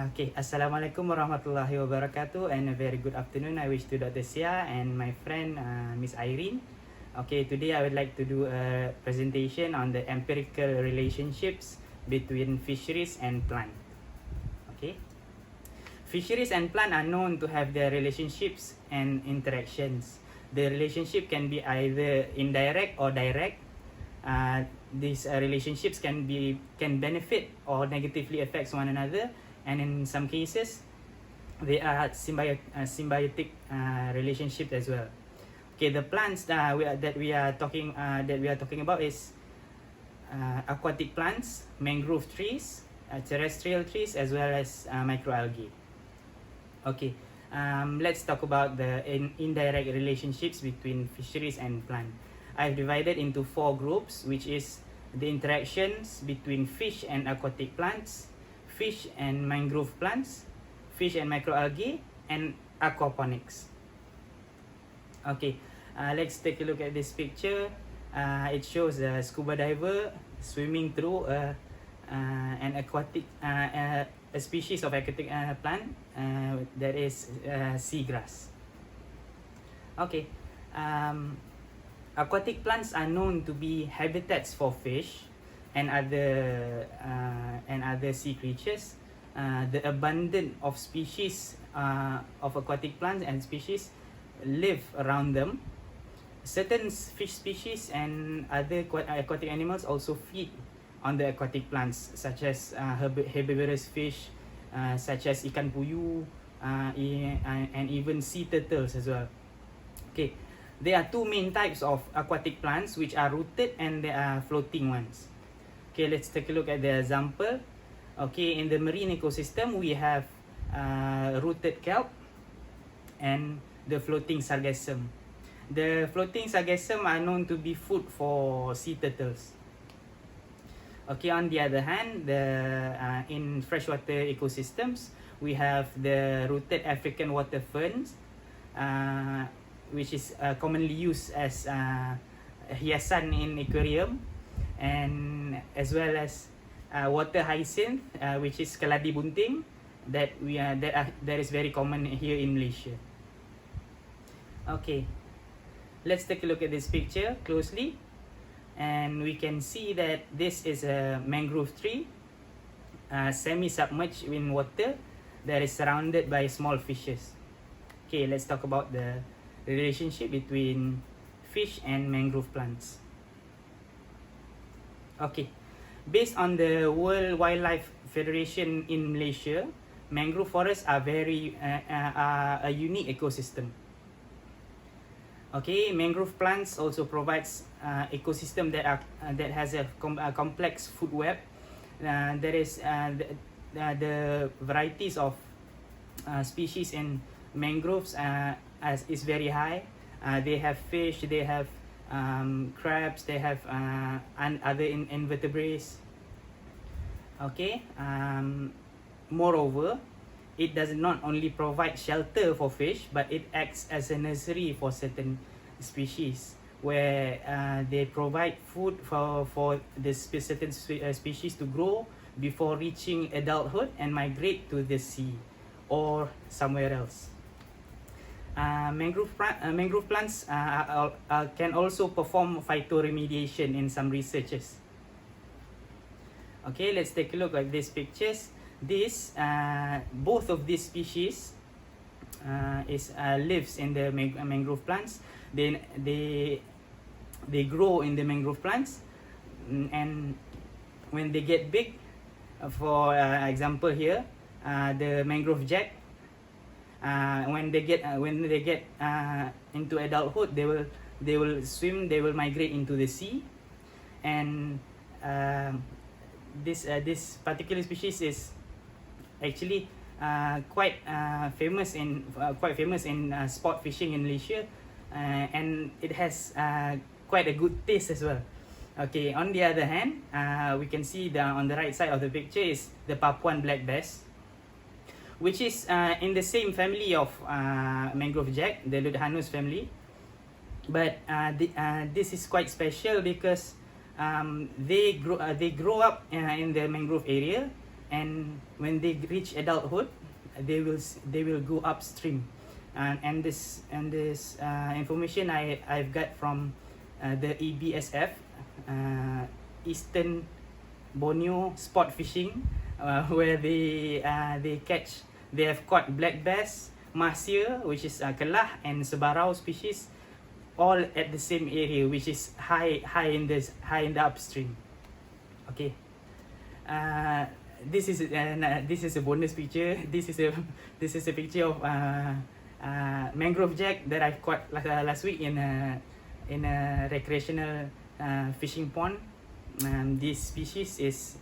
Okay, Assalamualaikum warahmatullahi wabarakatuh, and a very good afternoon. I wish to Dr. Sia and my friend Miss Irene. Okay, today I would like to do a presentation on the empirical relationships between fisheries and plant. Okay, fisheries and plant are known to have their relationships and interactions. The relationship can be either indirect or direct. These relationships can benefit or negatively affects one another, and in some cases they are symbiotic relationship as well. Okay, the plants that we are talking about is aquatic plants, mangrove trees, terrestrial trees, as well as microalgae. Okay, let's talk about the indirect relationships between fisheries and plant. I've divided into 4 groups, which is the interactions between fish and aquatic plants, fish and mangrove plants, fish and microalgae, and aquaponics. Okay, let's take a look at this picture. It shows a scuba diver swimming through an aquatic a species of aquatic plant that is seagrass. Okay, aquatic plants are known to be habitats for fish and other sea creatures. The abundance of species of aquatic plants and species live around them. Certain fish species and other aquatic animals also feed on the aquatic plants, such as herbivorous fish, such as ikan puyuh, and even sea turtles as well. Okay, there are 2 main types of aquatic plants, which are rooted and there are floating ones. Okay, let's take a look at the example. Okay, in the marine ecosystem, we have rooted kelp and the floating sargassum. The floating sargassum are known to be food for sea turtles. Okay, on the other hand, in freshwater ecosystems, we have the rooted African water ferns, which is commonly used as hiasan in aquarium, and as well as water hyacinth, which is keladi bunting, that is very common here in Malaysia. Okay, let's take a look at this picture closely, and we can see that this is a mangrove tree, semi-submerged in water, that is surrounded by small fishes. Okay, let's talk about the relationship between fish and mangrove plants. Okay, based on the World Wildlife Federation in Malaysia, mangrove forests are a unique ecosystem. Okay, mangrove plants also provides ecosystem that has a complex food web. There is the varieties of species in mangroves is very high. They have fish, they have crabs, they have other invertebrates. Okay, moreover, it does not only provide shelter for fish, but it acts as a nursery for certain species, where they provide food for the certain species to grow before reaching adulthood and migrate to the sea or somewhere else. Mangrove plants can also perform phytoremediation in some researches. Okay, let's take a look at these pictures. Both of these species lives in the mangrove plants. They grow in the mangrove plants, and when they get big, for example here, the mangrove jack, when they get into adulthood, they will swim, they will migrate into the sea, and this particular species is actually quite famous in sport fishing in Malaysia, and it has quite a good taste as well. Okay, on the other hand, we can see on the right side of the picture is the Papuan black bass, which is in the same family of mangrove jack, the Ludhanus family, but this is quite special because they grow up in the mangrove area, and when they reach adulthood, they will go upstream, and this information I've got from the EBSF, Eastern Borneo sport fishing, where they have caught black bass, mahsia, which is kelah, and sebarau species, all at the same area, which is high in the upstream. Okay. This is a bonus picture. This is a picture of mangrove jack that I've caught last week in a recreational fishing pond. This species is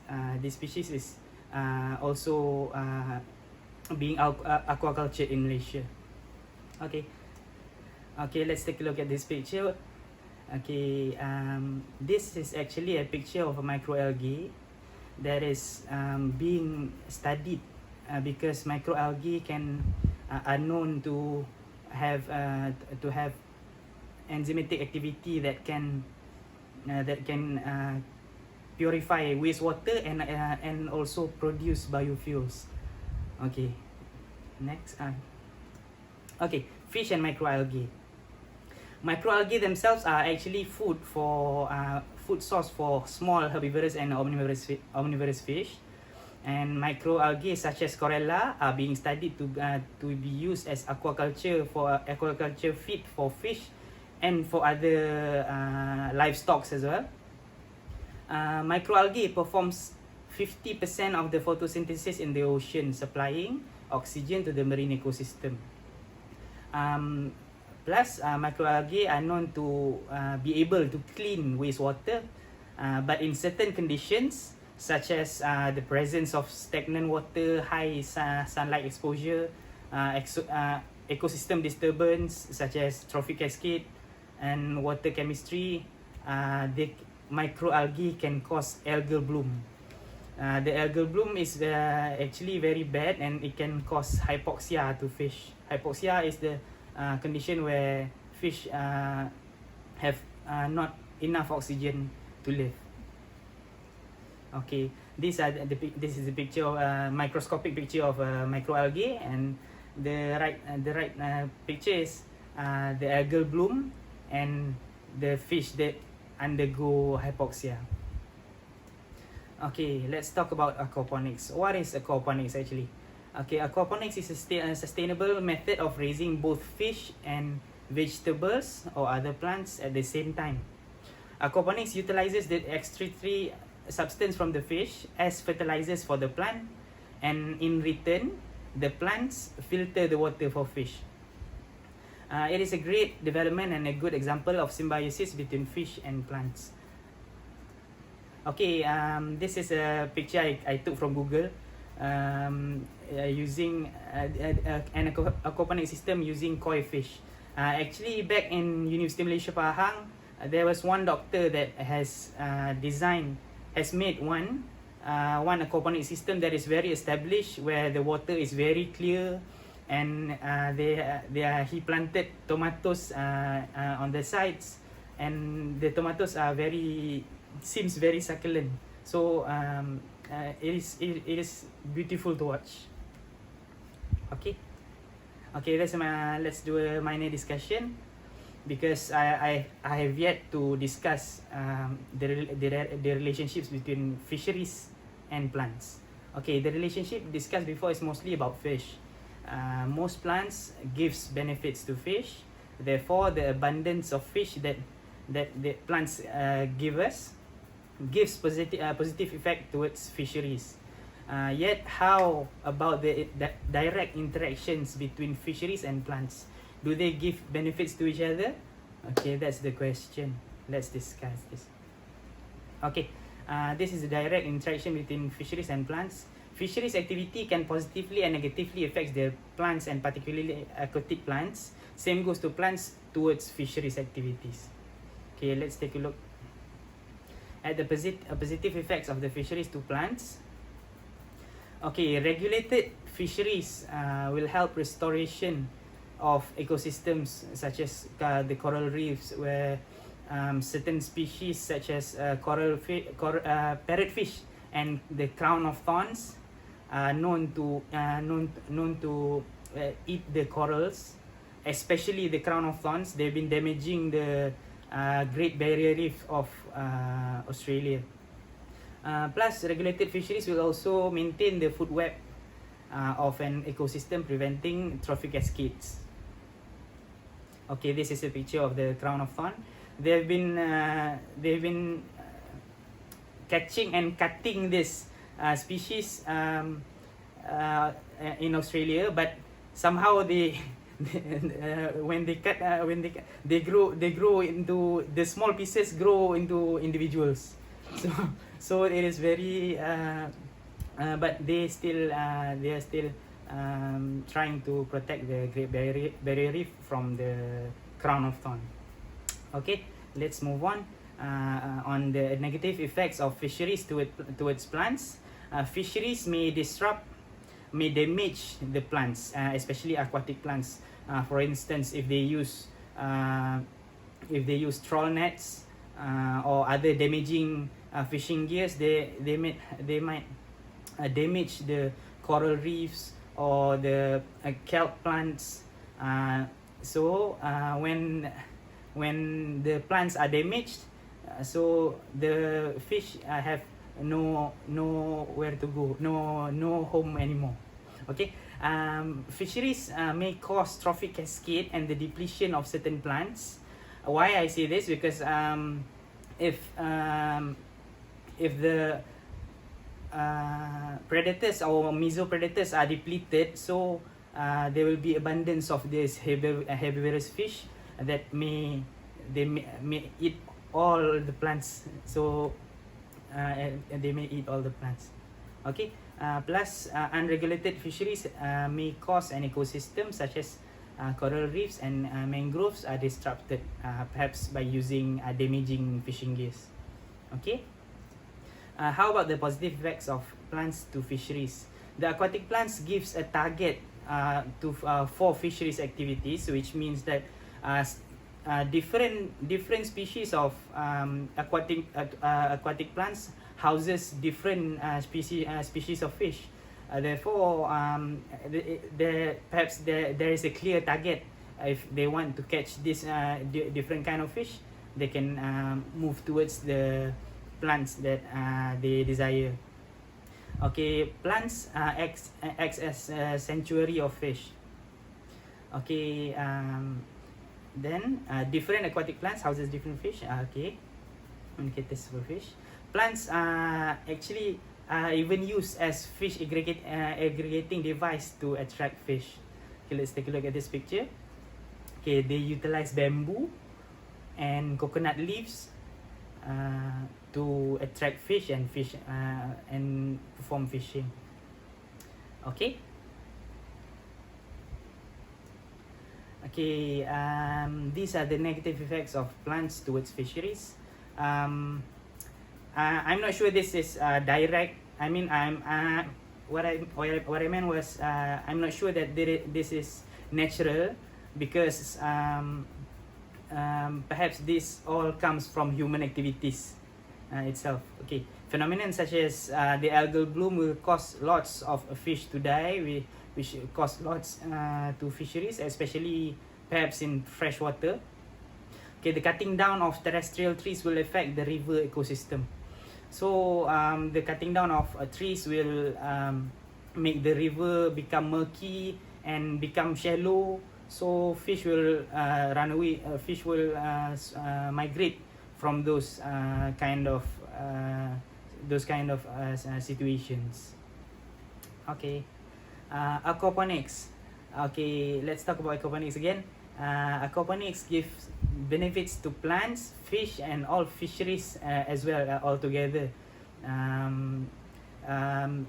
also being aquaculture in Malaysia. Okay, let's take a look at this picture. Okay, this is actually a picture of a microalgae that is being studied because microalgae are known to have enzymatic activity that can purify wastewater and also produce biofuels. Okay, next. Okay, fish and microalgae. Microalgae themselves are actually food source for small herbivorous and omnivorous fish, and microalgae such as chlorella are being studied to be used as aquaculture feed for fish and for other livestock as well. Microalgae performs 50% of the photosynthesis in the ocean, supplying oxygen to the marine ecosystem. Plus, microalgae are known to be able to clean wastewater, but in certain conditions, such as the presence of stagnant water, high sunlight exposure, ecosystem disturbance, such as trophic cascade, and water chemistry, the microalgae can cause algal bloom. The algal bloom is actually very bad, and it can cause hypoxia to fish. Hypoxia is the condition where fish have not enough oxygen to live. Okay, this is a picture of microscopic picture of microalgae, and the right picture is the algal bloom and the fish that undergo hypoxia. Okay, let's talk about aquaponics. What is aquaponics actually? Okay, aquaponics is a sustainable method of raising both fish and vegetables or other plants at the same time. Aquaponics utilizes the excretory substance from the fish as fertilizers for the plant, and in return, the plants filter the water for fish. It is a great development and a good example of symbiosis between fish and plants. Okay, this is a picture I took from Google. Using an aquaponic system using koi fish. Actually, back in University of Malaysia Pahang, there was one doctor that has made one aquaponic system that is very established, where the water is very clear, and he planted tomatoes on the sides, and the tomatoes seems very succulent. So it is beautiful to watch. Okay, let's do a minor discussion, because I have yet to discuss the relationships between fisheries and plants. Okay, the relationship discussed before is mostly about fish. Most plants gives benefits to fish. Therefore, the abundance of fish that the plants give us gives positive effect towards fisheries. Yet, how about the direct interactions between fisheries and plants? Do they give benefits to each other? Okay, that's the question. Let's discuss this. Okay, this is the direct interaction between fisheries and plants. Fisheries activity can positively and negatively affect the plants, and particularly aquatic plants. Same goes to plants towards fisheries activities. Okay, let's take a look at the positive effects of the fisheries to plants. Okay, regulated fisheries will help restoration of ecosystems such as the coral reefs, where certain species such as parrotfish and the crown of thorns known to eat the corals, especially the crown of thorns. They've been damaging the Great Barrier Reef of Australia. Plus, regulated fisheries will also maintain the food web of an ecosystem, preventing trophic cascades. Okay, this is a picture of the crown of thorn. They've been catching and cutting this species in Australia, but somehow when they grow into the small pieces grow into individuals. So it is very but they are still trying to protect the Great Barrier Reef from the crown of thorn. Okay, let's move on. On the negative effects of fisheries towards plants. Fisheries may damage the plants, especially aquatic plants. For instance, if they use trawl nets or other damaging fishing gears, they might damage the coral reefs or the kelp plants. So when the plants are damaged, so the fish have nowhere to go, no home anymore. Okay, fisheries may cause trophic cascade and the depletion of certain plants. Why I say this? Because if the predators or mesopredators are depleted, so there will be abundance of this herbivorous fish that may eat all the plants. So they may eat all the plants. Okay. Plus, unregulated fisheries may cause an ecosystem such as coral reefs and mangroves are disrupted, perhaps by using damaging fishing gears. Okay. How about the positive effects of plants to fisheries? The aquatic plants gives a target for fisheries activities, which means that different species of aquatic plants houses different species of fish. Therefore, perhaps there is a clear target. If they want to catch this different kind of fish, they can move towards the plants that they desire. Okay, plants acts as a sanctuary of fish. Okay, then different aquatic plants houses different fish. Okay, indicators for fish. Plants actually even used as fish aggregating device to attract fish. Okay, let's take a look at this picture. Okay, they utilize bamboo and coconut leaves to attract fish and perform fishing. Okay. Okay, these are the negative effects of plants towards fisheries. I'm not sure this is direct. I mean, what I meant was I'm not sure that this is natural, because perhaps this all comes from human activities itself. Okay, phenomena such as the algal bloom will cause lots of fish to die, which cause lots to fisheries, especially perhaps in fresh water. Okay, the cutting down of terrestrial trees will affect the river ecosystem. So the cutting down of trees will make the river become murky and become shallow. So fish will run away. Fish will migrate from those kind of situations. Okay, aquaponics. Okay, let's talk about aquaponics again. Aquaponics gives benefits to plants, fish, and all fisheries as well altogether. A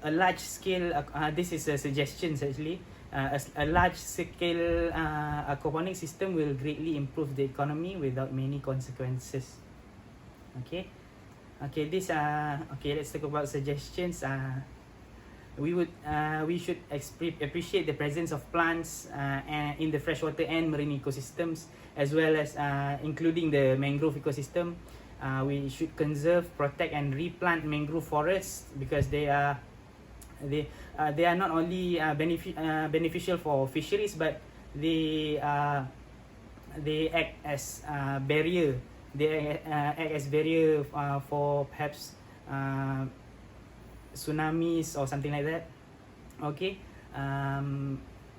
large scale. This is a suggestions actually. A large scale aquaponic system will greatly improve the economy without many consequences. Okay, this okay. Let's talk about suggestions. We should appreciate the presence of plants in the freshwater and marine ecosystems, as well as including the mangrove ecosystem. We should conserve, protect, and replant mangrove forests because they are they are not only beneficial for fisheries, but they act as barrier. They act as barrier for perhaps tsunamis or something like that. Okay,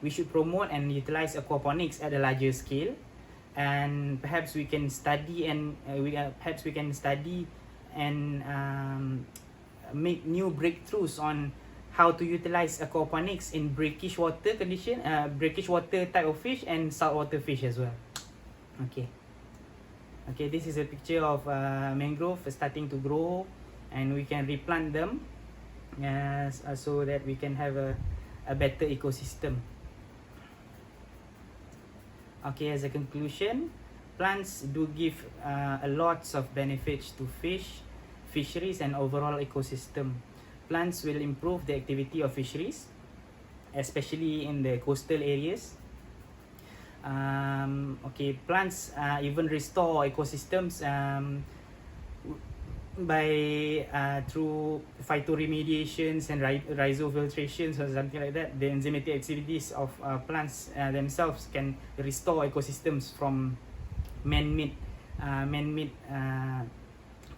we should promote and utilize aquaponics at a larger scale, and perhaps we can study and make new breakthroughs on how to utilize aquaponics in brackish water condition, brackish water type of fish and saltwater fish as well. Okay, this is a picture of mangrove starting to grow, and we can replant them so that we can have a better ecosystem. Okay, as a conclusion, plants do give a lots of benefits to fisheries and overall ecosystem. Plants will improve the activity of fisheries, especially in the coastal areas. Okay, plants even restore ecosystems by through phytoremediations and rhizofiltrations or something like that. The enzymatic activities of plants themselves can restore ecosystems from man-made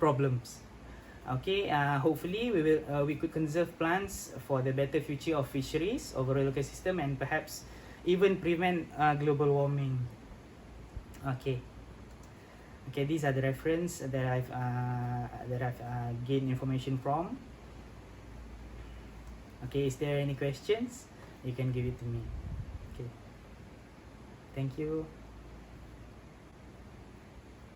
problems. Okay, hopefully we could conserve plants for the better future of fisheries, overall ecosystem, and perhaps even prevent global warming. Okay, these are the reference that I've gained information from. Okay, is there any questions? You can give it to me. Okay, thank you.